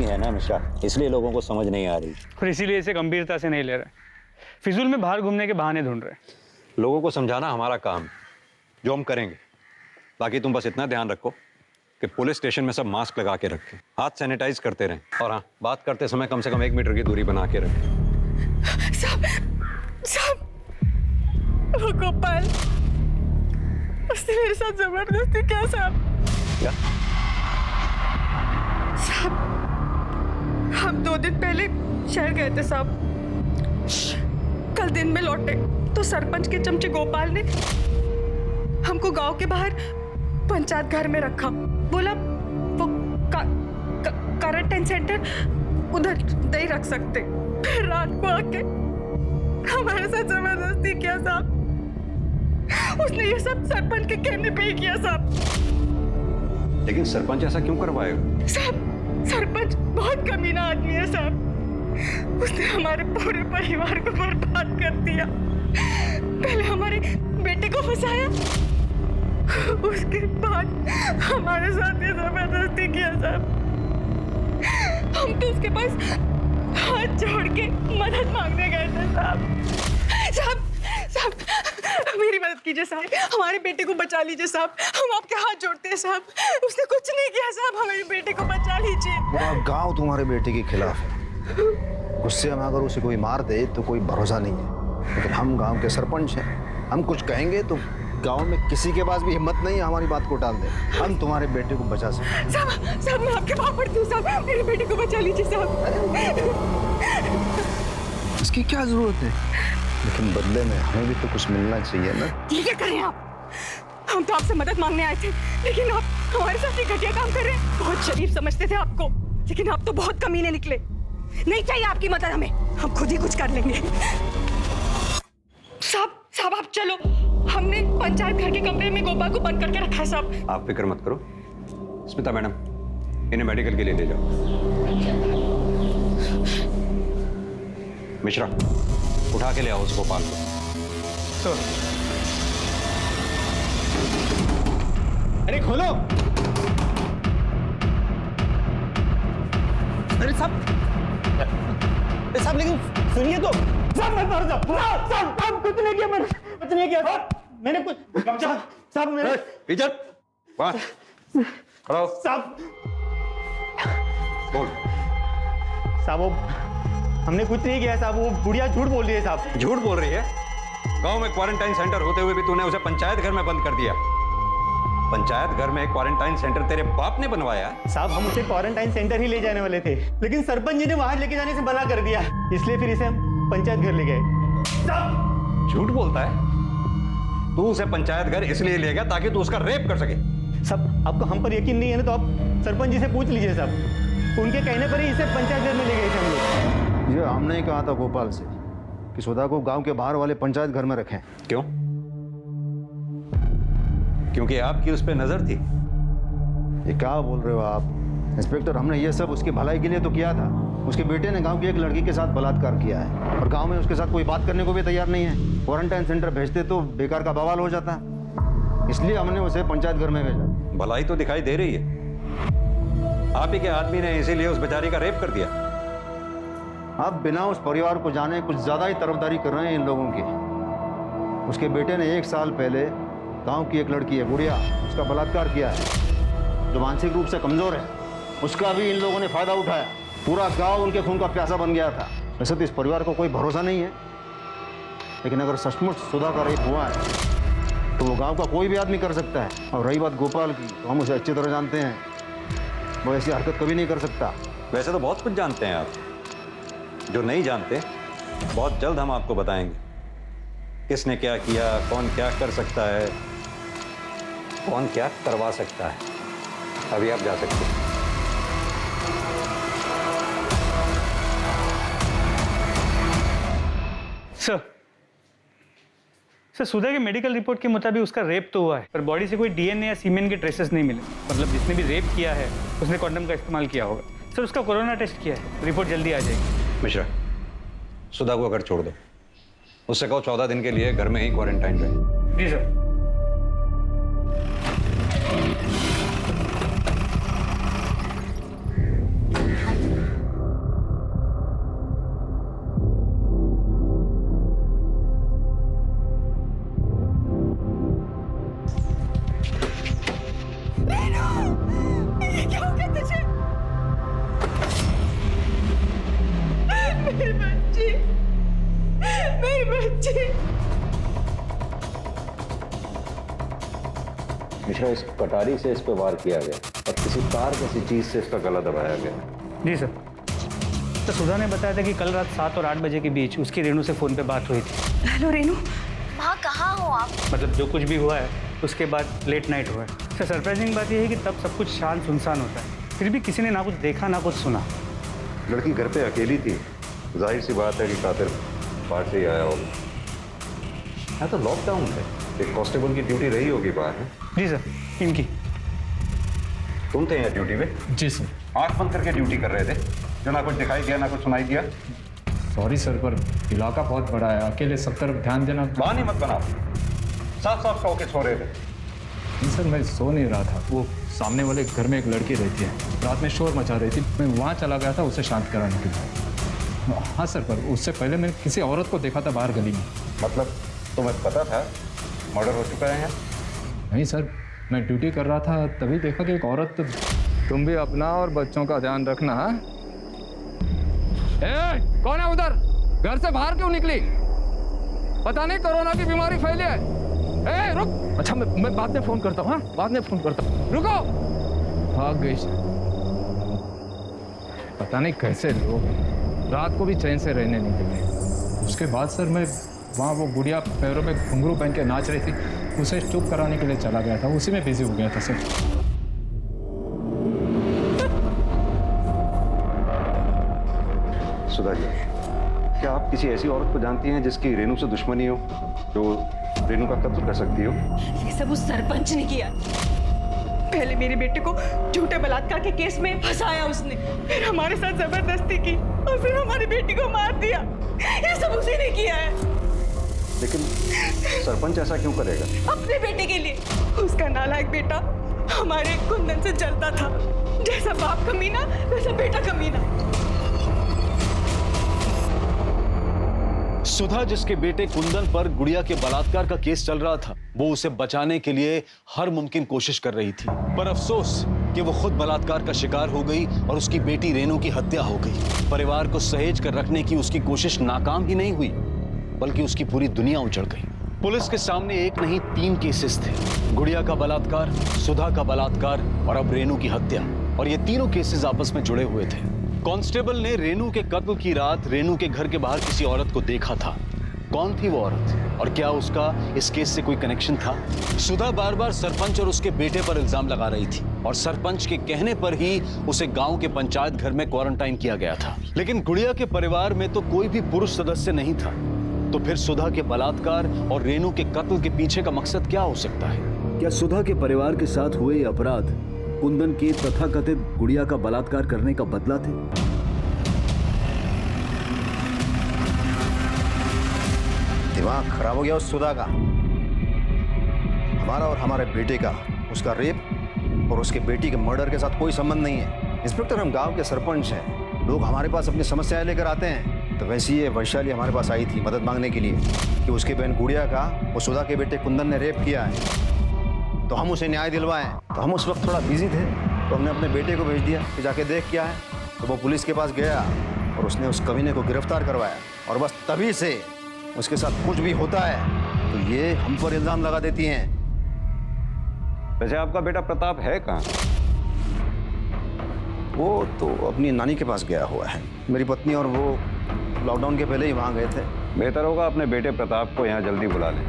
है ना मिश्रा, इसलिए लोगों को समझ नहीं आ रही। और इसीलिए इसे गंभीरता से नहीं ले रहे, फिजूल में बाहर घूमने के बहाने ढूंढ रहे। लोगों को समझाना हमारा काम, जो हम करेंगे। बाकी तुम बस इतना ध्यान रखो कि पुलिस स्टेशन में सब मास्क लगा के रखें, हाथ सैनिटाइज करते रहें, और हाँ, बात करते समय कम से कम 1 मीटर की दूरी बना के रखें। साहब, वो गोपाल, उसने मेरे साथ जबरदस्ती किया साहब। क्या? साहब, हम 2 दिन पहले शहर गए थे साहब। कल दिन में लौटे तो सरपंच के चमचे गोपाल ने हमको गांव के बाहर पंचायत घर में रखा। बोला वो क्वारंटाइन सेंटर उधर नहीं रख सकते। फिर रात को आके हमारे साथ जबरदस्ती किया साहब। उसने ये सब सरपंच के कहने पे ही किया साहब। लेकिन सरपंच ऐसा क्यों करवाएगा? साहब, सरपंच बहुत कमीना आदमी है साहब। उसने हमारे पूरे परिवार को बर्बाद कर दिया। पहले हमारे बेटे को फंसाया, उसके बाद हमारे साथ ये जबरदस्ती किया साहब। हम तो उसके पास हाथ जोड़ के मदद मांगने गए थे साहब। साहब, साहब, मेरी मदद कीजिए साहब, हमारे बेटे को बचा लीजिए साहब। हम आपके हाथ जोड़ते हैं साहब। उसने कुछ नहीं किया साहब, हमारे बेटे को बचा लीजिए। पूरा गांव तुम्हारे बेटे के खिलाफ है। गुस्से में अगर उसे कोई मार दे तो कोई भरोसा नहीं है, लेकिन हम गांव के सरपंच हैं। हम कुछ कहेंगे तो गांव में किसी के पास भी हिम्मत नहीं है हमारी बात को टाल दे। हम तुम्हारे बेटे को बचा सकते। साहब, साहब, मैं आपके पाँव पड़ती हूँ साहब, मेरे बेटे को बचा लीजिए साहब। इसकी क्या जरूरत है? लेकिन बदले में हमें भी तो कुछ मिलना चाहिए ना। ये क्या कर रहे हैं आप? हम तो आपसे मदद मांगने आए थे, लेकिन आप हमारे साथ ये घटिया काम कर रहे हैं। बहुत शरीफ समझते थे आपको, लेकिन आप तो बहुत कमीने निकले। नहीं चाहिए आपकी मदद हमें, हम खुद ही कुछ कर लेंगे। साहब, आप चलो। हमने पंचायत घर के कमरे में गोपाल को बंद करके रखा है साहब। आप फिक्र मत करो। स्मिता मैडम, इन्हें मेडिकल के लिए ले जाओ। मिश्रा, उठा के ले आओ उस गोपाल को। अरे खोलो! अरे साहब, लेकिन सुनिए तो। साहब, मैं मर जाऊं। साहब, कुछ नहीं किया मैंने, कुछ नहीं किया। मैंने कुछ साहब मैंने इधर वाह खड़ा हो। साहब, बोल। साहब, वो हमने कुछ नहीं किया साहब। वो बुढ़िया झूठ बोल रही है साहब। झूठ बोल रही है? गांव में क्वारंटाइन सेंटर होते हुए भी तूने उसे पंचायत घर में बंद कर दिया। पंचायत घर में क्वारंटाइन सेंटर तेरे बाप ने बनवाया? साहब, हम उसे क्वारंटाइन सेंटर ही ले जाने वाले थे, लेकिन सरपंच जी ने वहां लेके जाने से मना कर दिया, इसलिए फिर इसे हम पंचायत घर ले गए। झूठ बोलता है? तू उसे पंचायत घर इसलिए ले गया ताकि तू उसका रेप कर सके? साहब, आपको हम पर यकीन नहीं है ना, तो आप सरपंच जी से पूछ लीजिए साहब। उनके कहने पर ही इसे पंचायत घर में ले गए थे हम लोग। ये हमने ही कहा था गोपाल से कि सुधा को गांव के बाहर वाले पंचायत घर में रखें। क्यों? क्योंकि आपकी उस पर नजर थी। ये क्या बोल रहे हो आप इंस्पेक्टर? हमने ये सब उसकी भलाई के लिए तो किया था। उसके बेटे ने गांव की एक लड़की के साथ बलात्कार किया है और गांव में उसके साथ कोई बात करने को भी तैयार नहीं है। क्वारंटाइन सेंटर भेजते तो बेकार का बवाल हो जाता, इसलिए हमने उसे पंचायत घर में भेजा। भलाई तो दिखाई दे रही है। आप ही के आदमी ने इसीलिए उस बेचारी का रेप कर दिया। आप बिना उस परिवार को जाने कुछ ज्यादा ही तरफदारी कर रहे हैं इन लोगों की। उसके बेटे ने 1 साल पहले गांव की एक लड़की है गुड़िया, उसका बलात्कार किया है, जो मानसिक रूप से कमजोर है। उसका भी इन लोगों ने फायदा उठाया। पूरा गांव उनके खून का प्यासा बन गया था। वैसे तो इस परिवार को कोई भरोसा नहीं है, लेकिन अगर सचमुच सुधा का रेप हुआ है तो वो गांव का कोई भी आदमी कर सकता है। और रही बात गोपाल की, तो हम उसे अच्छी तरह जानते हैं, वो ऐसी हरकत कभी नहीं कर सकता। वैसे तो बहुत कुछ जानते हैं आप, जो नहीं जानते बहुत जल्द हम आपको बताएंगे। किसने क्या किया, कौन क्या कर सकता है, कौन क्या करवा सकता है। अभी आप जा सकते हैं। सर, सुधा के मेडिकल रिपोर्ट के मुताबिक उसका रेप तो हुआ है, पर बॉडी से कोई डीएनए या सीमेन के ट्रेसेस नहीं मिले। मतलब जिसने भी रेप किया है उसने कॉन्डम का इस्तेमाल किया होगा। सर, उसका कोरोना टेस्ट किया है, रिपोर्ट जल्दी आ जाएगी। मिश्रा, सुधा को घर छोड़ दो। उससे कहो 14 दिन के लिए घर में ही क्वारंटाइन रहे। जी सर। बच्ची। मिश्रा, इस कटारी से इस पे वार किया गया और किसी तार किसी चीज से इसका गला दबाया गया। जी सर। तो सुधा ने बताया था कि कल रात 7 और 8 बजे के बीच उसकी रेनू से फ़ोन पे बात हुई थी। हेलो रेनू। माँ कहाँ हो आप? मतलब जो कुछ भी हुआ है उसके बाद लेट नाइट हुआ है। सर सरप्राइजिंग बात यह है कि तब सब कुछ शांत सुनसान होता है, फिर भी किसी ने ना कुछ देखा ना कुछ सुना। लड़की घर पे अकेली थी, जाहिर सी बात है कि कातिल बाहर से ही आया होगा। यहाँ तो लॉकडाउन है, एक कांस्टेबल की ड्यूटी रही होगी बाहर है। जी सर, इनकी। तुम थे यहाँ ड्यूटी पे? जी सर। आंख बंद करके ड्यूटी कर रहे थे, जो ना कुछ दिखाई दिया ना कुछ सुनाई दिया। सॉरी सर, पर इलाका बहुत बड़ा है, अकेले सब तरफ ध्यान देना। बहाने मत बनाओ, साफ साफ कहो के सो रहे थे। नहीं सर, मैं सो नहीं रहा था। वो सामने वाले घर में एक लड़की रहती है, रात में शोर मचा रही थी, मैं वहाँ चला गया था उसे शांत कराने के लिए। हाँ सर, पर उससे पहले मैंने किसी औरत को देखा था बाहर गली में। मतलब तुम्हें पता था मर्डर हो चुका है यहाँ? नहीं सर, मैं ड्यूटी कर रहा था, तभी देखा कि एक औरत। तुम भी अपना और बच्चों का ध्यान रखना। कौन है उधर? घर से बाहर क्यों निकली? पता नहीं कोरोना की बीमारी फैली है। रुक। अच्छा, मैं बाद में फोन करता हूँ। हाँ, बाद में फोन करता हूँ। रुको। भाग गई। पता नहीं कैसे लोग रात को भी चैन से रहने नहीं देते। उसके बाद सर मैं वहाँ वो गुड़िया पैरों में घुंघरू पहन के नाच रही थी, उसे चुप कराने के लिए चला गया था, उसी में बिजी हो गया था सर। सुधा जी, क्या आप किसी ऐसी औरत को जानती हैं जिसकी रेनू से दुश्मनी हो, जो रेनू का कत्ल कर सकती हो? ये सब उस सरपंच ने किया। पहले मेरे बेटे को झूठे बलात्कार के केस में फंसाया उसने, फिर हमारे साथ जबरदस्ती की और फिर हमारी बेटी को मार दिया। ये सब उसी ने किया है। लेकिन सरपंच ऐसा क्यों करेगा? अपने बेटे के लिए। उसका नालायक बेटा हमारे कुंदन से जलता था। जैसा बाप कमीना वैसा बेटा कमीना। सुधा जिसके बेटे कुंदन पर गुड़िया के बलात्कार का केस चल रहा था, वो उसे बचाने के लिए हर मुमकिन कोशिश कर रही थी, पर अफसोस कि वो खुद बलात्कार का शिकार हो गई और उसकी बेटी रेनू की हत्या हो गई। परिवार को सहेज कर रखने की उसकी कोशिश नाकाम ही नहीं हुई, बल्कि उसकी पूरी दुनिया उजड़ गई। पुलिस के सामने एक नहीं 3 केसेस थे, गुड़िया का बलात्कार, सुधा का बलात्कार और अब रेनू की हत्या। और ये तीनों केसेस आपस में जुड़े हुए थे। कांस्टेबल ने रेनू के कत्ल की रात रेनू के घर के बाहर किसी औरत को देखा था। कौन थी वो औरत और क्या उसका इस केस से कोई कनेक्शन था? सुधा बार बार सरपंच और उसके बेटे पर इल्जाम लगा रही थी और सरपंच के कहने पर ही उसे गांव के पंचायत घर में क्वारंटाइन किया गया था। लेकिन गुड़िया के परिवार में तो कोई भी पुरुष सदस्य नहीं था, तो फिर सुधा के बलात्कार और रेनू के कत्ल के पीछे का मकसद क्या हो सकता है? क्या सुधा के परिवार के साथ हुए अपराध कुंदन के तथाकथित गुड़िया का बलात्कार करने का बदला थे? दिमाग खराब हो गया उस सुधा का। हमारा और हमारे बेटे का उसका रेप और उसके बेटी के मर्डर के साथ कोई संबंध नहीं है। इंस्पेक्टर, हम गांव के सरपंच हैं, लोग हमारे पास अपनी समस्याएं लेकर आते हैं। तो वैसे ही ये वैशाली हमारे पास आई थी मदद मांगने के लिए कि उसकी बहन गुड़िया का वो सुधा के बेटे कुंदन ने रेप किया है, तो हम उसे न्याय दिलवाएं। तो हम उस वक्त थोड़ा बिजी थे, तो हमने अपने बेटे को भेज दिया कि जाके देख क्या है। तो वो पुलिस के पास गया और उसने उस कमीने को गिरफ्तार करवाया, और बस तभी से उसके साथ कुछ भी होता है तो ये हम पर इल्जाम लगा देती हैं। वैसे आपका बेटा प्रताप है कहाँ? वो तो अपनी नानी के पास गया हुआ है। मेरी पत्नी और वो लॉकडाउन के पहले ही वहाँ गए थे। बेहतर होगा अपने बेटे प्रताप को यहाँ जल्दी बुला लें,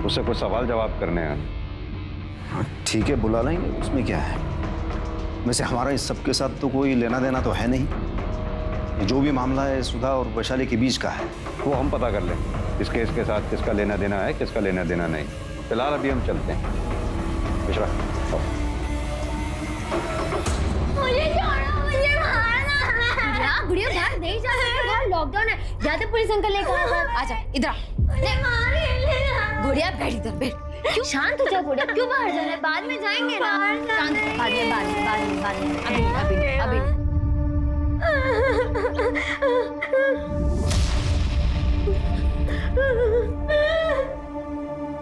उससे कुछ सवाल जवाब करने हैं। हाँ ठीक है, बुला लेंगे, उसमें क्या है। वैसे हमारा इस सब के साथ तो कोई लेना देना तो है नहीं। ये जो भी मामला है सुधा और वैशाली के बीच का है, वो हम पता कर लें इस केस के साथ किसका लेना देना है, किसका लेना देना नहीं। फिलहाल अभी हम चलते हैं। मिश्रा, आओ। मुझे छोड़ो, मुझे मारना है। गुड़िया बाहर नहीं जा सकती, बाहर लॉकडाउन है। जाते पुलिस अंकल ने कहा। आजा इधर आ। गुड़िया बैठ इधर, बैठ। क्यों शांत हो जा गुड़िया, क्यों बाहर जा रहा है? बाद में जाएंगे ना। शांत, बाद में अभी।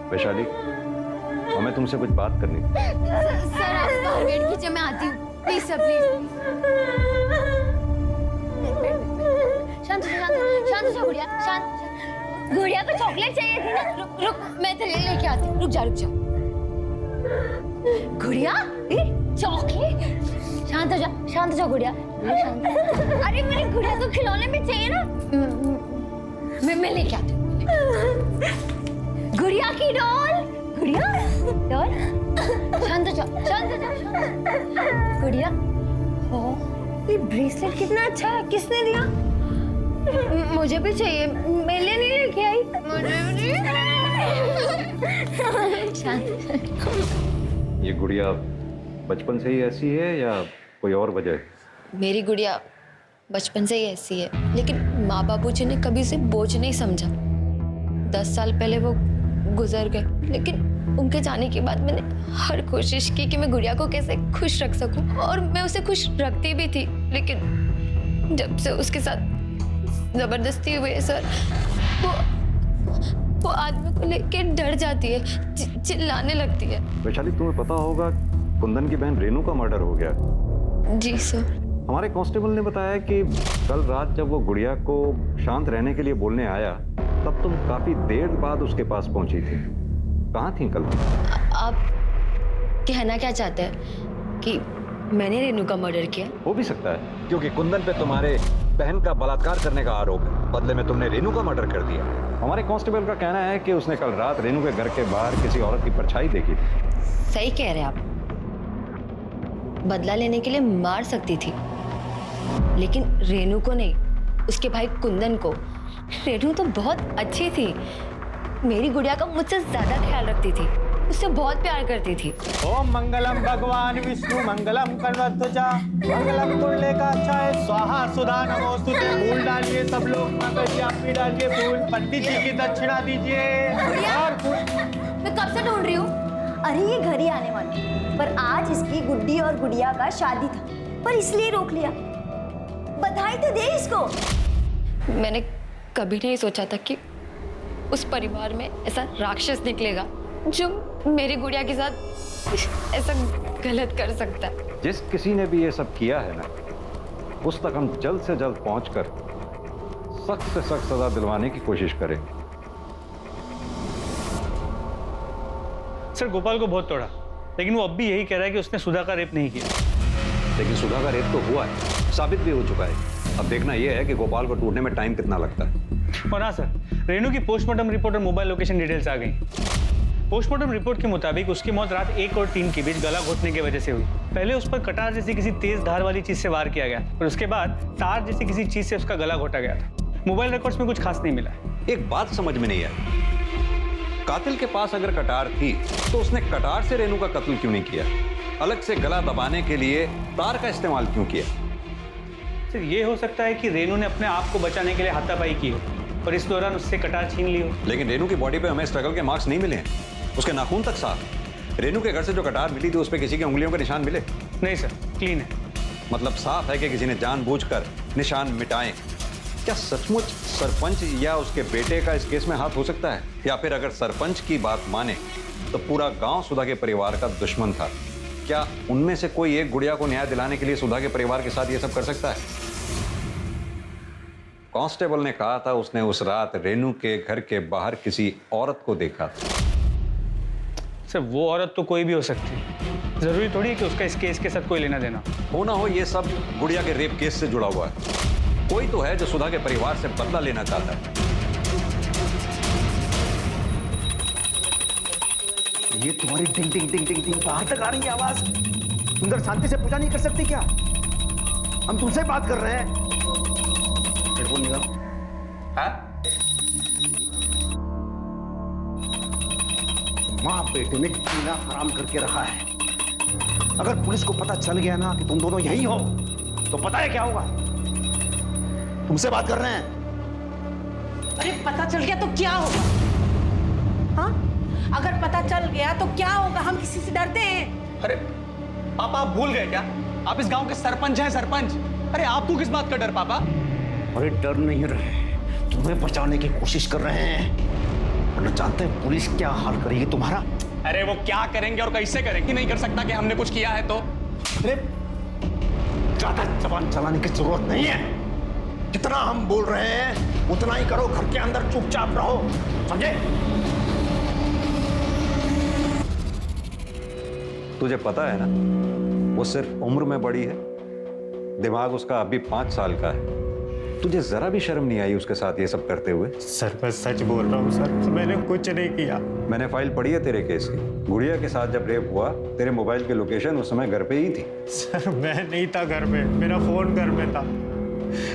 वैशाली, हमें तुमसे कुछ बात करनी है। सर आप बाहर वेट कीजिए, मैं आती हूँ। Please sir, please. शांत हो जा गुड़िया, शांत। गुड़िया को चॉकलेट चाहिए थी ना। रुक रुक, मैं तेरे लिए लेके आती हूँ। रुक जा रुक जा। गुड़िया, चॉकलेट। शांत हो जा गुड़िया। शांत। अरे मेरी गुड़िया को खिलौने भी चाहिए ना। मैं लेके आती हूँ। गुड़िया की डॉल। गुड़िया डॉल। शांत हो जा। गुड़िया, ये ब्रेसलेट कितना अच्छा है, किसने दिया? मुझे भी चाहिए, मेरे लिए नहीं लेके आई। मुझे भी। शांत। ये गुड़िया बचपन से ही ऐसी है या कोई और वजह है? मेरी गुड़िया बचपन से ही ऐसी है, लेकिन माँ बाबूजी ने कभी उसे बोझ नहीं समझा। 10 साल पहले वो गुजर गए, लेकिन उनके जाने के बाद मैंने हर कोशिश की कि मैं गुड़िया को कैसे खुश रख सकूं, और मैं उसे खुश रखती भी थी। लेकिन जब से उसके साथ जबरदस्ती हुई है सर, वो आदमी को लेके डर जाती है, चिल्लाने लगती है। वैशाली, तुम्हें पता होगा कुंदन की बहन रेनू का मर्डर हो गया। जी सर। हमारे कांस्टेबल ने बताया कि कल रात जब वो गुड़िया को शांत रहने के लिए बोलने आया, तब तुम काफी देर बाद उसके पास पहुंची थी। कहाँ थी कल? आप कहना क्या चाहते हैं कि मैंने रेनू का मर्डर किया? हो भी सकता है, क्योंकि कुंदन पे तुम्हारे बहन का बलात्कार करने का आरोप है। बदले में तुमने रेनू का मर्डर कर दिया। हमारे कांस्टेबल का कहना है कि उसने कल रात रेनू के घर के बाहर किसी औरत की परछाई देखी थी। सही कह रहे हैं आप। बदला लेने के लिए मार सकती थी, लेकिन रेनू को नहीं, उसके भाई कुंदन को। रेनू तो बहुत अच्छी थी, मेरी गुड़िया का मुझसे ज्यादा ख्याल रखती थी, उससे बहुत प्यार करती थी। ओम मंगलम भगवान विष्णु मंगलम कन्वध्वजा मंगलम कुंडले का अच्छा है स्वाहा सुधा नमोस्तुते। फूल डालिए सब लोग, माता जी आप भी डालिए फूल। पंडित जी की दक्षिणा दीजिए। और मैं कब से ढूंढ रही हूँ। अरे ये घर ही आने वाली, पर आज इसकी गुड्डी और गुड़िया का शादी था, पर इसलिए रोक लिया। बधाई तो दे इसको। मैंने कभी नहीं सोचा था कि उस परिवार में ऐसा राक्षस निकलेगा जो मेरी गुड़िया के साथ ऐसा गलत कर सकता है। जिस किसी ने भी ये सब किया है ना, उस तक हम जल्द से जल्द पहुंचकर सख्त से सख्त सजा दिलवाने की कोशिश करें। सर, गोपाल को बहुत तोड़ा, लेकिन वो अब भी यही कह रहा है कि उसने सुधा का रेप नहीं किया। लेकिन सुधा का रेप तो हुआ है, साबित भी हो चुका है। अब देखना यह है कि गोपाल को टूटने में टाइम कितना लगता है। और हाँ सर, रेनू की पोस्टमार्टम रिपोर्ट और मोबाइल लोकेशन डिटेल्स आ गई। पोस्टमार्टम रिपोर्ट के मुताबिक उसकी मौत रात 1 और 3 के बीच गला घोटने की वजह से हुई। पहले उस पर कटार जैसी किसी तेज धार वाली चीज से वार किया गया और उसके बाद तार जैसी किसी चीज से उसका गला घोटा गया था। मोबाइल रिकॉर्ड्स में कुछ खास नहीं मिला। एक बात समझ में नहीं आई, कातिल के पास अगर कटार थी तो उसने कटार से रेनू का कत्ल क्यों नहीं किया? अलग से गला दबाने के लिए तार का इस्तेमाल क्यों किया? सर, ये हो सकता है कि रेनू ने अपने आप को बचाने के लिए हाथापाई की हो और इस दौरान उससे कटार छीन ली हो। लेकिन रेनू की बॉडी पे हमें स्ट्रगल के मार्क्स नहीं मिले हैं, उसके नाखून तक साफ। रेनू के घर से जो कटार मिली थी उस पर किसी की उंगलियों के निशान मिले? नहीं सर, क्लीन है। मतलब साफ है कि किसी ने जानबूझकर निशान मिटाए। क्या सचमुच सरपंच या उसके बेटे का इस केस में हाथ हो सकता है? या फिर अगर सरपंच की बात माने तो पूरा गांव सुधा के परिवार का दुश्मन था। क्या उनमें से कोई एक गुड़िया को न्याय दिलाने के लिए सुधा के परिवार के साथ ये सब कर सकता है? कांस्टेबल ने कहा था उसने उस रात रेनू के घर के बाहर किसी औरत को देखा था। सर, वो औरत तो कोई भी हो सकती है, जरूरी थोड़ी है कि उसका इस केस के साथ कोई लेना देना हो ना हो। ये सब गुड़िया के रेप केस से जुड़ा हुआ है। कोई तो है जो सुधा के परिवार से बदला लेना चाहता है। ये तुम्हारी टिंग टिंग टिंग टिंग टिंग बाहर तक आ रही है आवाज। सुंदर शांति से पूजा नहीं कर सकती क्या? हम तुमसे बात कर रहे हैं। हेडफोन निकाल। माँ बेटे ने जीना हराम करके रखा है। अगर पुलिस को पता चल गया ना कि तुम दोनों यही हो तो पता है क्या होगा? तुमसे बात कर रहे हैं। अरे पता चल गया तो क्या होगा? हाँ, अगर पता चल गया तो क्या होगा? हम किसी से डरते हैं? अरे पापा, आप भूल गए क्या? आप इस गांव के सरपंच हैं, सरपंच। अरे आपको किस बात का डर पापा? अरे डर नहीं रहे, तुम्हें बचाने की कोशिश कर रहे हैं। वरना जानते हैं पुलिस क्या हाल करेगी तुम्हारा? अरे वो क्या करेंगे और कैसे करेंगे? नहीं कर सकता कि हमने कुछ किया है तो। अरे ज्यादा जबान चलाने की जरूरत नहीं है। जितना हम बोल रहे हैं उतना ही करो, घर के अंदर चुपचाप रहो, समझे? तुझे पता है ना, वो सिर्फ उम्र में बड़ी है, दिमाग उसका अभी 5 साल का है। तुझे जरा भी शर्म नहीं आई उसके साथ ये सब करते हुए? सर मैं सच बोल रहा हूँ सर, मैंने कुछ नहीं किया। मैंने फाइल पढ़ी है तेरे केस की। गुड़िया के साथ जब रेप हुआ, तेरे मोबाइल की लोकेशन उस समय घर पे ही थी। सर मैं नहीं था घर में, मेरा फोन घर में था।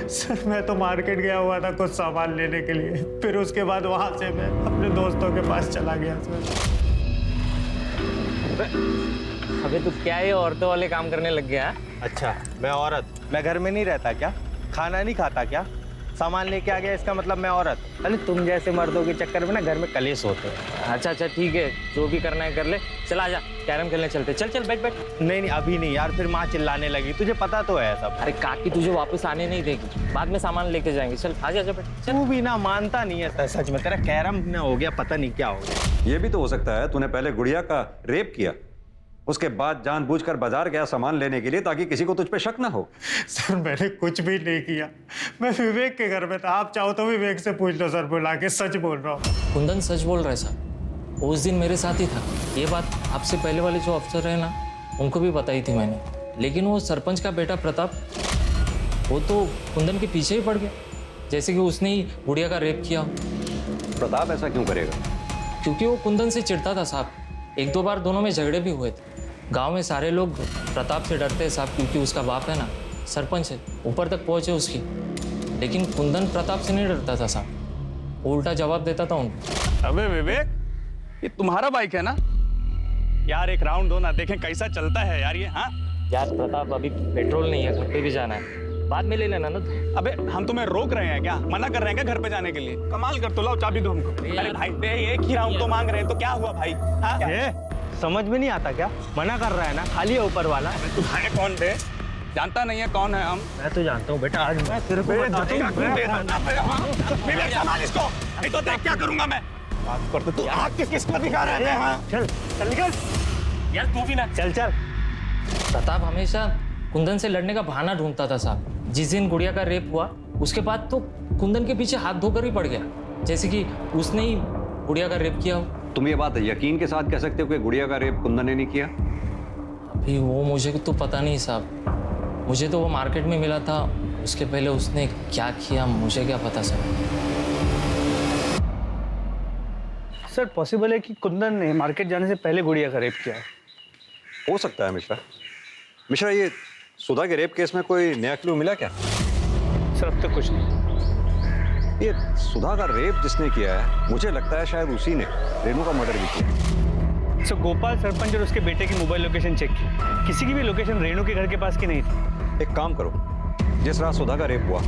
सर मैं तो मार्केट गया हुआ था कुछ सामान लेने के लिए, फिर उसके बाद वहां से मैं अपने दोस्तों के पास चला गया सर। अबे तू क्या ये औरतों वाले काम करने लग गया? अच्छा मैं औरत, मैं घर में नहीं रहता क्या? खाना नहीं खाता क्या? सामान लेके आ गया इसका मतलब मैं औरत? अरे तुम जैसे मर्दों के चक्कर में ना घर में कलेश होते हैं। अच्छा अच्छा ठीक है, जो भी करना है कर ले। चल आजा, कैरम खेलने चलते। चल चल बैठ बैठ। नहीं अभी नहीं यार, फिर माँ चिल्लाने लगी, तुझे पता तो है सब। अरे काकी तुझे वापस आने नहीं देगी, बाद में सामान लेके जाएंगे। चल आजा आजा बैठ। तू भी ना मानता नहीं है सच में, तेरा कैरम ना हो गया, पता नहीं क्या हो गया। ये भी तो हो सकता है तूने पहले गुड़िया का रेप किया, उसके बाद जानबूझकर बाजार गया सामान लेने के लिए ताकि किसी को तुझ पे शक ना हो। सर मैंने कुछ भी नहीं किया, मैं विवेक के घर में था। आप चाहो तो विवेक से पूछ लो सर, बुला के, सच बोल रहा हूँ। कुंदन सच बोल रहा है सर, उस दिन मेरे साथ ही था। ये बात आपसे पहले वाले जो अफसर है ना, उनको भी बताई थी मैंने। लेकिन वो सरपंच का बेटा प्रताप, वो तो कुंदन के पीछे ही पड़ गया, जैसे कि उसने ही गुड़िया का रेप किया। प्रताप ऐसा क्यों करेगा? क्योंकि वो कुंदन से चिढ़ता था साहब। 1-2 बार दोनों में झगड़े भी हुए थे। गांव में सारे लोग प्रताप से डरते हैं साहब, क्योंकि उसका बाप है ना सरपंच है, ऊपर तक पहुंचे उसकी। लेकिन कुंदन प्रताप से नहीं डरता था साहब, वो उल्टा जवाब देता था उनको। अबे विवेक, ये तुम्हारा बाइक है ना यार? एक राउंड दो ना, देखें कैसा चलता है यार ये। हाँ यार प्रताप, अभी पेट्रोल नहीं है, घर पे भी जाना है, बाद में ले लेना ना। अबे हम तुम्हें रोक रहे हैं क्या? मना कर रहे हैं क्या घर पे जाने के लिए? कमाल कर, तो लाओ चाबी दो हमको। अरे भाई एक ही राउंड तो मांग रहे हैं, तो क्या हुआ भाई? हाँ समझ में नहीं आता क्या? मना कर रहा है ना, खाली है ऊपर वाला। तू है कौन बे? जानता नहीं है कौन है हम? मैं तो जानता हूँ बेटा, आज मैं तेरे को इसको नहीं तो देख क्या करूंगा मैं। बात करते तू आग किसको दिखा रहे हैं? चल चल निकल यार, तू भी ना चल चल। प्रताप हमेशा कुंदन से लड़ने का बहाना ढूंढता था साहब। जिस दिन गुड़िया का रेप हुआ, उसके बाद तो कुंदन के पीछे हाथ धोकर ही पड़ गया, जैसे कि उसने ही गुड़िया का रेप किया हो। तुम ये बात यकीन के साथ कह सकते हो कि गुड़िया का रेप कुंदन ने नहीं किया? अभी वो मुझे तो पता नहीं साहब, मुझे तो वो मार्केट में मिला था। उसके पहले उसने क्या किया मुझे क्या पता सर। सर पॉसिबल है कि कुंदन ने मार्केट जाने से पहले गुड़िया का रेप किया है। हो सकता है मिश्रा। मिश्रा, ये सुधा के रेप केस में कोई नया क्लू मिला क्या? सर अब तक कुछ नहीं। ये सुधा का रेप जिसने किया है, मुझे लगता है शायद उसी ने रेणु का मर्डर भी किया। सर गोपाल सरपंच और उसके बेटे की मोबाइल लोकेशन चेक की, किसी की भी लोकेशन रेणु के घर के पास की नहीं थी। एक काम करो, जिस रात सुधा का रेप हुआ,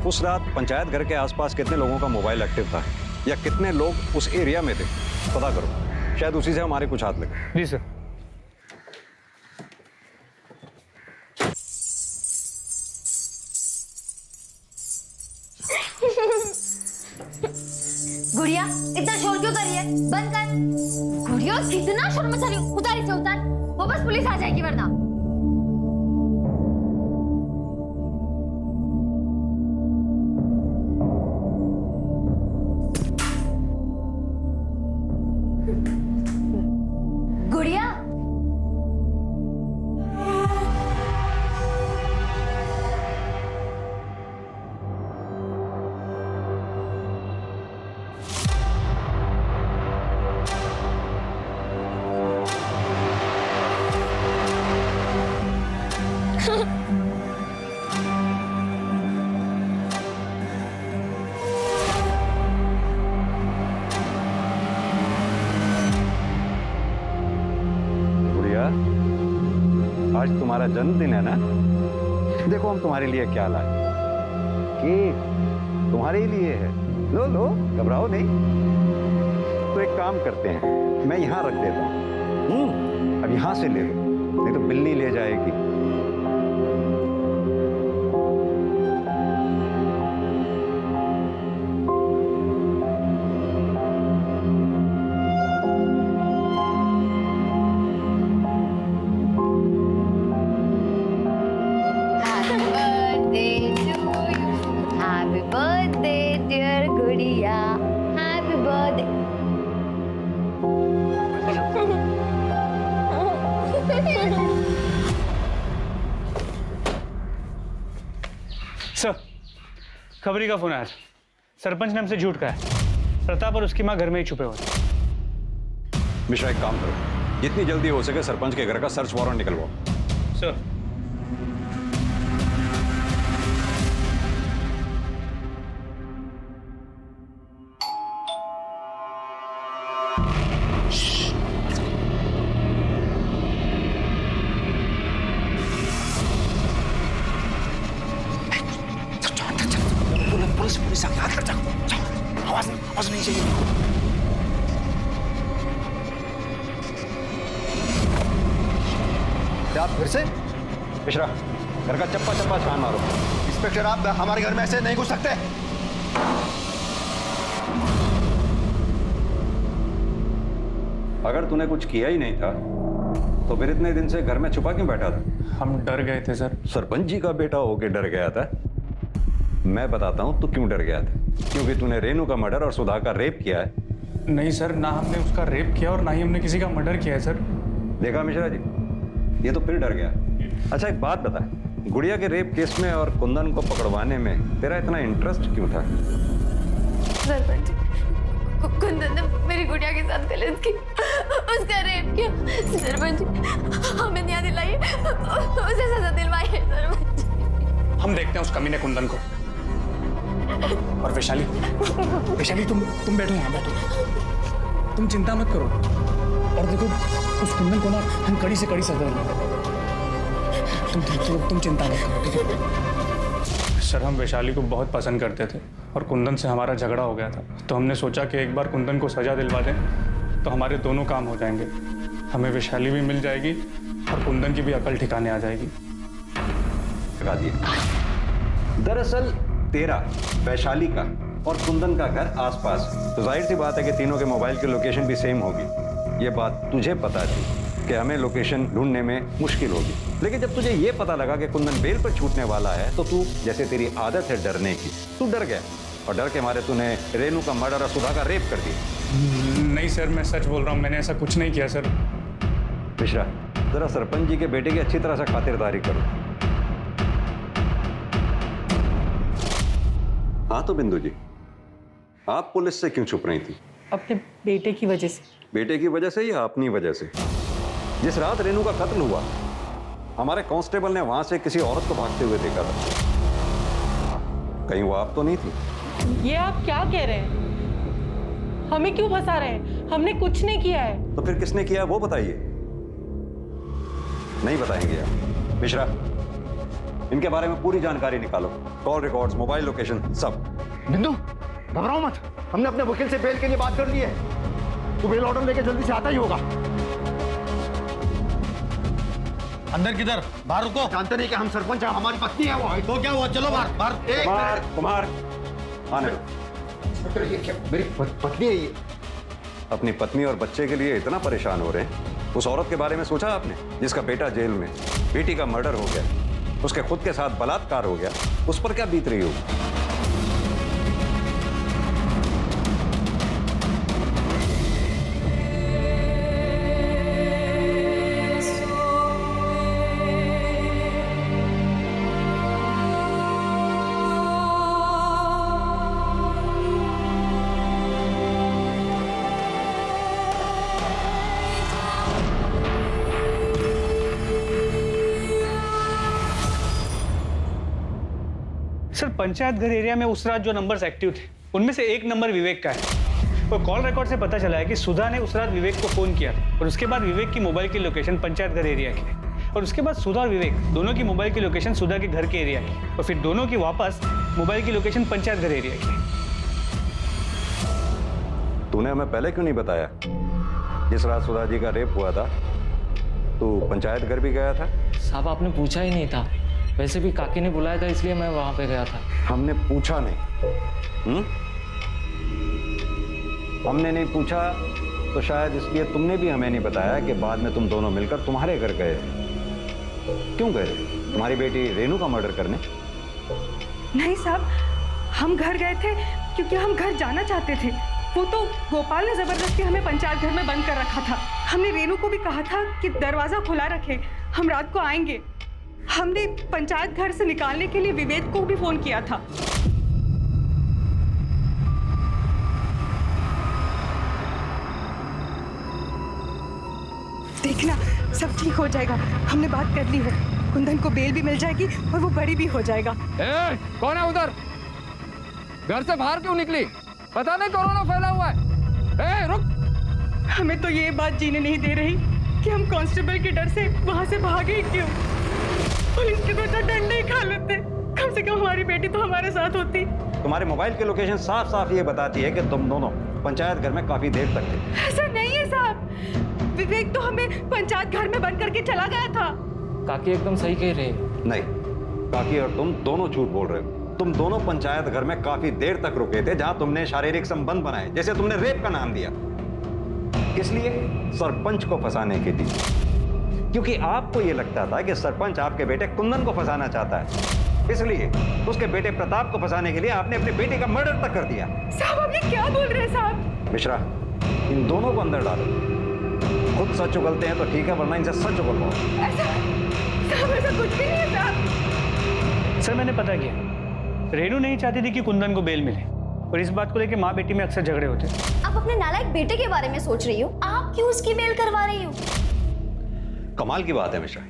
उस रात पंचायत घर के आसपास कितने लोगों का मोबाइल एक्टिव था, या कितने लोग उस एरिया में थे, पता करो। शायद उसी से हमारे कुछ हाथ लगे। जी सर। गुड़िया इतना शोर क्यों कर रही है? बंद कर। गुड़िया कितना शोर मचा रही हो? उतार इसे, उतार, वो बस पुलिस आ जाएगी वरना। गुड़िया आज तुम्हारा जन्मदिन है ना? देखो हम तुम्हारे लिए क्या लाए। केक तुम्हारे ही लिए है, लो लो, घबराओ नहीं। तो एक काम करते हैं, मैं यहाँ रख देता हूँ, अब यहाँ से ले लो, नहीं तो बिल्ली ले जाएगी। सर, खबरी का फोन आया था। सरपंच ने हमसे झूठ कहा है। प्रताप और उसकी माँ घर में ही छुपे हुए हैं। मिश्रा, एक काम करो, जितनी जल्दी हो सके सरपंच के घर का सर्च वारंट निकलवाओ। सर, पुलिस आगे हाथ कर जाओ। आवाज नहीं चाहिए। क्या आप फिर से? मिश्रा, घर का चप्पा चप्पा छान मारो। इंस्पेक्टर, आप हमारे घर में ऐसे नहीं घुस सकते। अगर तूने कुछ किया ही नहीं था तो फिर इतने दिन से घर में छुपा क्यों बैठा था? हम डर गए थे सर। सरपंच जी का बेटा होके डर गया था? मैं बताता हूं तू क्यों डर गया था। क्योंकि तूने रेनू का मर्डर और सुधा का रेप किया है। नहीं सर, ना हमने उसका रेप किया और ना ही हमने किसी का मर्डर किया है सर। देखा मिश्रा जी, ये तो फिर डर गया। अच्छा एक बात बता, गुड़िया के रेप केस में और कुंदन को पकड़वाने में तेरा इतना इंटरेस्ट क्यों था? सरपंच, कुंदन ने मेरी गुड़िया के साथ गलत की, उसका रेप किया। सरपंच, हमें न्याय दिलाइए, उसे सजा दिलवाइए सरपंच। हम देखते हैं उस कमीने कुंदन को। और वैशाली, तुम बैठो यहाँ, बैठो। तुम चिंता मत करो। और देखो, उस कुंदन को ना हम कड़ी से कड़ी सजा देंगे। तुम चिंता मत करो, ठीक है? सर, हम वैशाली को बहुत पसंद करते थे और कुंदन से हमारा झगड़ा हो गया था, तो हमने सोचा कि एक बार कुंदन को सजा दिलवा दें तो हमारे दोनों काम हो जाएंगे। हमें वैशाली भी मिल जाएगी और कुंदन की भी अकल ठिकाने आ जाएगी। लगा दिए। दरअसल तेरा, वैशाली का और कुंदन का घर आसपास, तो जाहिर सी बात है कि तीनों के मोबाइल की लोकेशन भी सेम होगी। ये बात तुझे पता थी कि हमें लोकेशन ढूंढने में मुश्किल होगी, लेकिन जब तुझे ये पता लगा कि कुंदन बेल पर छूटने वाला है तो तू, जैसे तेरी आदत है डरने की, तू डर गया और डर के मारे तूने रेनू का मर्डर और सुधा का रेप कर दिया। नहीं सर, मैं सच बोल रहा हूँ, मैंने ऐसा कुछ नहीं किया सर। मिश्रा, जरा सरपंच जी के बेटे की अच्छी तरह से खातिरदारी करो। हाँ तो बिंदु जी, आप पुलिस से क्यों छुप रही थी? अपने बेटे की वजह से। बेटे की वजह से या अपनी वजह से? जिस रात रेनू का कत्ल हुआ, हमारे कांस्टेबल ने वहां से किसी औरत को भागते हुए देखा था। कहीं वो आप तो नहीं थी? ये आप क्या कह रहे हैं? हमें क्यों फंसा रहे हैं? हमने कुछ नहीं किया है। तो फिर किसने किया वो बताइए। नहीं बताएंगे आप? मिश्रा, इनके बारे में पूरी जानकारी निकालो, कॉल रिकॉर्ड्स, मोबाइल लोकेशन, सब। बिंदु, घबराओ मत, हमने अपने वकील से बेल के लिए बात कर ली है। तू बेल ऑर्डर लेके जल्दी से आता ही होगा। अंदर किधर? बाहर रुको। जानते नहीं कि हम सरपंच हैं, हमारी पत्नी है वो। तो क्या हुआ? चलो बाहर बाहर। कुमार आने दो। ये क्या? मेरी पत्नी है ये। अपनी पत्नी और बच्चे के लिए इतना परेशान हो रहे हैं? उस औरत के बारे में सोचा आपने जिसका बेटा जेल में, बेटी का मर्डर हो गया, उसके खुद के साथ बलात्कार हो गया, उस पर क्या बीत रही होगी? सर, पंचायत घर एरिया में उस रात जो नंबर्स एक्टिव थे उनमें से एक नंबर विवेक का है। और कॉल रिकॉर्ड से पता चला है कि सुधा ने उस रात विवेक को फोन किया और उसके बाद विवेक की मोबाइल की लोकेशन पंचायत घर एरिया की है और उसके बाद सुधा और विवेक दोनों की मोबाइल की लोकेशन सुधा के घर के एरिया की और फिर दोनों की वापस मोबाइल की लोकेशन पंचायत घर एरिया की। तूने हमें पहले क्यों नहीं बताया? जिस रात सुधा जी का रेप हुआ था तू पंचायत घर भी गया था? साहब, आपने पूछा ही नहीं था। वैसे भी काकी ने बुलाया था इसलिए मैं वहां पे गया था। हमने पूछा नहीं। हमने नहीं पूछा तो शायद इसलिए तुमने भी हमें नहीं बताया कि बाद में तुम दोनों मिलकर तुम्हारे घर गए। क्यों गए? तुम्हारी बेटी रेनू का मर्डर करने? नहीं साहब, हम घर गए थे क्योंकि हम घर जाना चाहते थे। वो तो गोपाल ने जबरदस्ती हमें पंचायत घर में बंद कर रखा था। हमने रेनू को भी कहा था कि दरवाजा खुला रखे, हम रात को आएंगे। हमने पंचायत घर से निकालने के लिए विवेक को भी फोन किया था। देखना सब ठीक हो जाएगा, हमने बात कर ली है। कुंदन को बेल भी मिल जाएगी और वो बड़ी भी हो जाएगा। कौन है उधर? घर से बाहर क्यों निकली? पता नहीं कोरोना फैला हुआ है। रुक। हमें तो ये बात जीने नहीं दे रही कि हम कांस्टेबल के डर से वहां से भागे क्यों। पुलिस के तो डंडे ही खा लेते, कम से कम हमारी बेटी तो हमारे साथ होती। तुम्हारे मोबाइल की लोकेशन साफ साफ ये बताती है कि तुम दोनों पंचायत घर में काफी देर तक थे। ऐसा नहीं है साहब, विवेक तो हमें पंचायत घर में बंद करके चला गया था। काकी एकदम सही कह रहे हैं। नहीं, काकी और तुम दोनों झूठ बोल रहे हो। तुम दोनों पंचायत घर में काफी देर तक रुके थे, जहां तुमने शारीरिक संबंध बनाए, जैसे तुमने रेप का नाम दिया। किस लिए? सरपंच को फंसाने के लिए, क्योंकि आपको यह लगता था कि सरपंच आपके बेटे कुंदन को फंसाना चाहता है, इसलिए उसके बेटे प्रताप को फंसाने के लिए आपने अपने बेटे का मर्डर तक कर दिया। साहब आप ये क्या बोल रहे हैं साहब? मिश्रा, इन दोनों को अंदर डालो। खुद सच उगलते हैं तो ठीक है, वरना इनसे सच उगलवाओ। ऐसा कुछ भी नहीं है साहब। सर मैंने पता किया, रेनू नहीं चाहती थी कि कुंदन को बेल मिले, और इस बात को लेकर माँ बेटी में अक्सर झगड़े होते। आप अपने नालायक बेटे के बारे में सोच रही हो, आप क्यों उसकी बेल करवा रही हो? कमाल की बात है मिश्रा,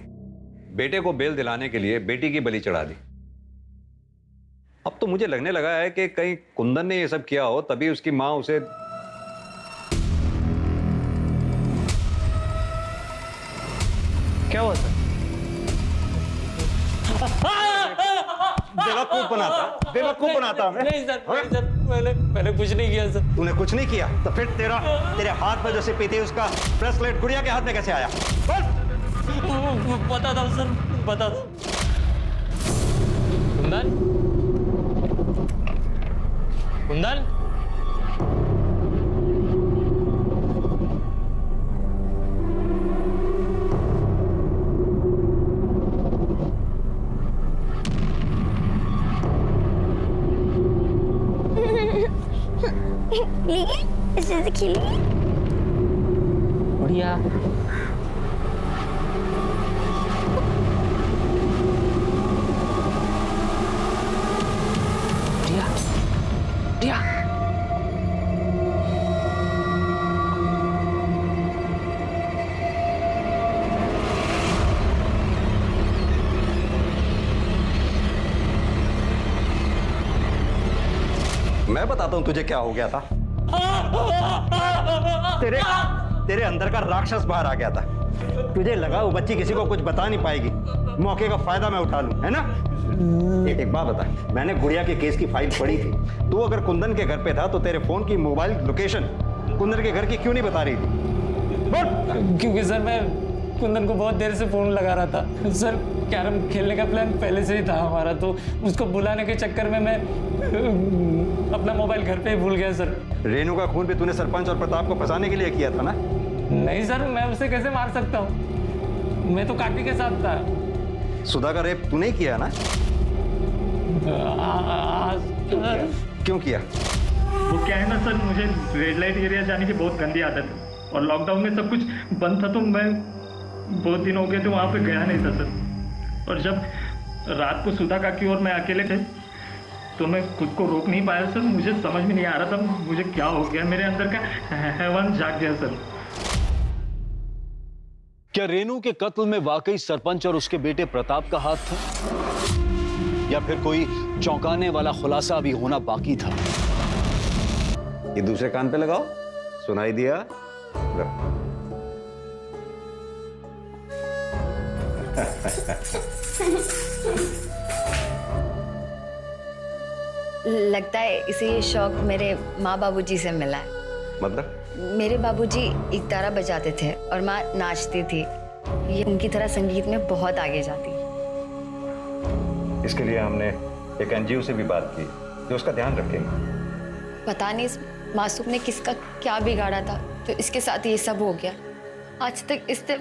बेटे को बेल दिलाने के लिए बेटी की बलि चढ़ा दी। अब तो मुझे लगने लगा है कि कहीं कुंदन ने ये सब किया हो, तभी उसकी माँ उसे। क्या हुआ सर? बेवकूफ बनाता मैं। नहीं सर, मैंने कुछ नहीं किया सर। तूने कुछ नहीं किया तो फिर तेरे हाथ में जो सिपी थी उसका ब्रेसलेट गुड़िया के हाथ में कैसे आया? पता था सर, पता था। कुंदन, कुंदन, इसे खेलिए। बढ़िया। बढ़िया, बढ़िया। मैं बताता हूं तुझे क्या हो गया था। तेरे अंदर का राक्षस बाहर आ गया था। तुझे लगा वो बच्ची किसी को कुछ बता नहीं पाएगी, मौके का फायदा मैं उठा लूं, है ना? एक बात बता, मैंने गुड़िया के केस की फाइल पढ़ी थी। तू अगर कुंदन के घर पे था तो तेरे फोन की मोबाइल लोकेशन कुंदन के घर की क्यों नहीं बता रही थी? बोल। क्योंकि सर मैं कुंदन को बहुत देर से फोन लगा रहा था सर। कैरम खेलने का प्लान पहले से ही था हमारा, तो उसको बुलाने के चक्कर में मैं अपना मोबाइल घर पे ही भूल गया सर। रेनू का खून भी तूने सरपंच और प्रताप को फंसाने के लिए किया था ना? नहीं सर, मैं उसे कैसे मार सकता हूँ? मैं तो काकी के साथ था। सुधा का रेप तूने ही किया ना? क्यों किया? वो क्या है ना सर, मुझे रेड लाइट एरिया जाने की बहुत गंदी आदत है, और लॉकडाउन में सब कुछ बंद था, तो मैं बहुत दिन हो गए थे वहाँ पे गया नहीं था सर। और जब रात को सुधा काकी और मैं अकेले थे तो मैं खुद को रोक नहीं पाया सर। मुझे समझ में नहीं आ रहा था मुझे क्या हो गया, मेरे अंदर का हैवान जाग गया सर। क्या रेनू के कत्ल में वाकई सरपंच और उसके बेटे प्रताप का हाथ था, या फिर कोई चौंकाने वाला खुलासा अभी होना बाकी था? ये दूसरे कान पे लगाओ, सुनाई दिया? लगता है इसे शौक मेरे माँ बाबूजी से मिला है। मतलब? मेरे बाबूजी इकतारा बजाते थे और माँ नाचती थी। ये उनकी तरह संगीत में बहुत आगे जाती। इसके लिए हमने एक एनजीओ से भी बात की जो उसका ध्यान रखेंगे। पता नहीं इस मासूम ने किसका क्या बिगाड़ा था जो इसके साथ ये सब हो गया। आज तक इसने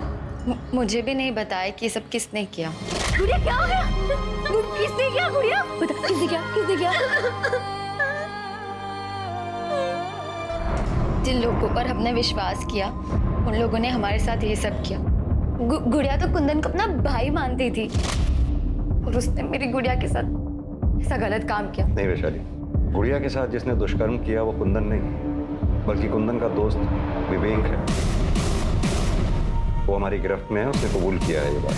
मुझे भी नहीं बताया कि ये सब किसने किया। गुड़िया क्या हो गया? किसने किया गुड़िया? बता किसने किया? किसने किया? जिन लोगों पर हमने विश्वास किया उन लोगों ने हमारे साथ ये सब किया। गुड़िया तो कुंदन को अपना भाई मानती थी, और उसने मेरी गुड़िया के साथ ऐसा गलत काम किया। नहीं वैशाली, गुड़िया के साथ जिसने दुष्कर्म किया वो कुंदन नहीं, बल्कि कुंदन का दोस्त विवेक है। वो हमारी गिरफ्त में है, उसने कबूल किया है ये बात।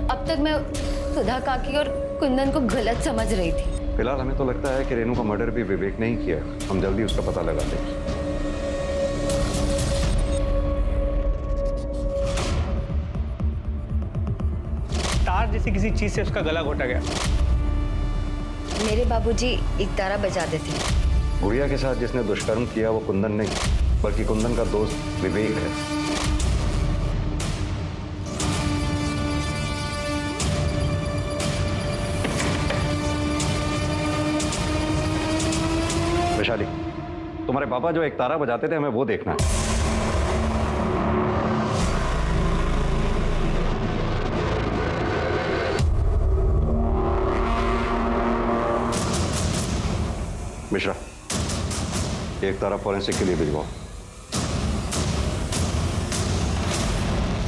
अब तक मैं सुधा काकी और कुंदन को गलत समझ रही थी। फिलहाल हमें तो लगता है कि रेनू का मर्डर भी विवेक ने ही किया। हम जल्दी उसका पता लगाते हैं। तार जैसी किसी चीज से उसका गला घोटा गया। मेरे बाबूजी एक तारा बजाते थे। गुड़िया के साथ जिसने दुष्कर्म किया वो कुंदन नहीं, बल्कि कुंदन का दोस्त विवेक है। वैशाली, तुम्हारे पापा जो एक तारा बजाते थे, हमें वो देखना है। मिश्रा, एक तारा फॉरेंसिक के लिए भिजवाओ।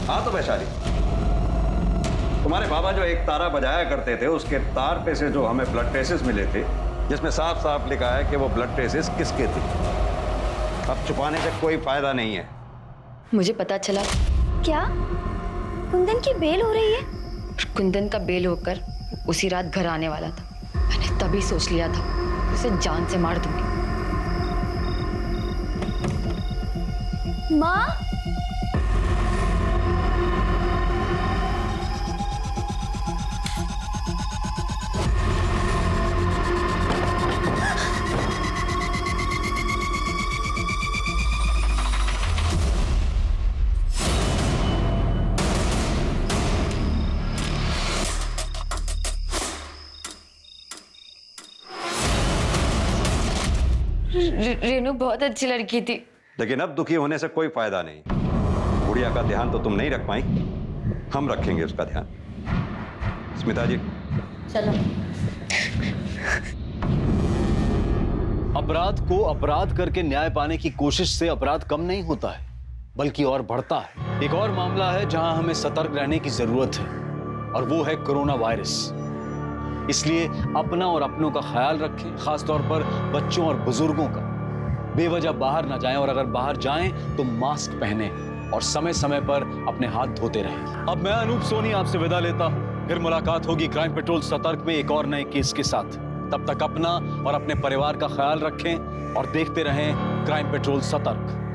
हाँ तो वैशाली, तुम्हारे बाबा जो एक तारा बजाया करते थे, उसके तार पे से जो हमें ब्लड ट्रेसेस मिले थे, जिसमें साफ साफ लिखा है कि वो ब्लड ट्रेसेस किसके थे। अब छुपाने से कोई फायदा नहीं है। मुझे पता चला। क्या कुंदन की बेल हो रही है? कुंदन का बेल होकर उसी रात घर आने वाला था। मैंने तभी सोच लिया था उसे जान से मार दूंगी। माँ, रेनू बहुत अच्छी लड़की थी। लेकिन अब दुखी होने से कोई फायदा नहीं। गुड़िया का ध्यान तो तुम नहीं रख पाई, हम रखेंगे उसका ध्यान। स्मिता जी चलो। अपराध को अपराध करके न्याय पाने की कोशिश से अपराध कम नहीं होता है, बल्कि और बढ़ता है। एक और मामला है जहां हमें सतर्क रहने की जरूरत है, और वो है कोरोना वायरस। इसलिए अपना और अपनों का ख्याल रखें, खासतौर पर बच्चों और बुजुर्गों का। बेवजह बाहर ना जाएं, और अगर बाहर जाएं तो मास्क पहने और समय समय पर अपने हाथ धोते रहें। अब मैं अनूप सोनी आपसे विदा लेता हूं। फिर मुलाकात होगी क्राइम पेट्रोल सतर्क में एक और नए केस के साथ। तब तक अपना और अपने परिवार का ख्याल रखें और देखते रहें क्राइम पेट्रोल सतर्क।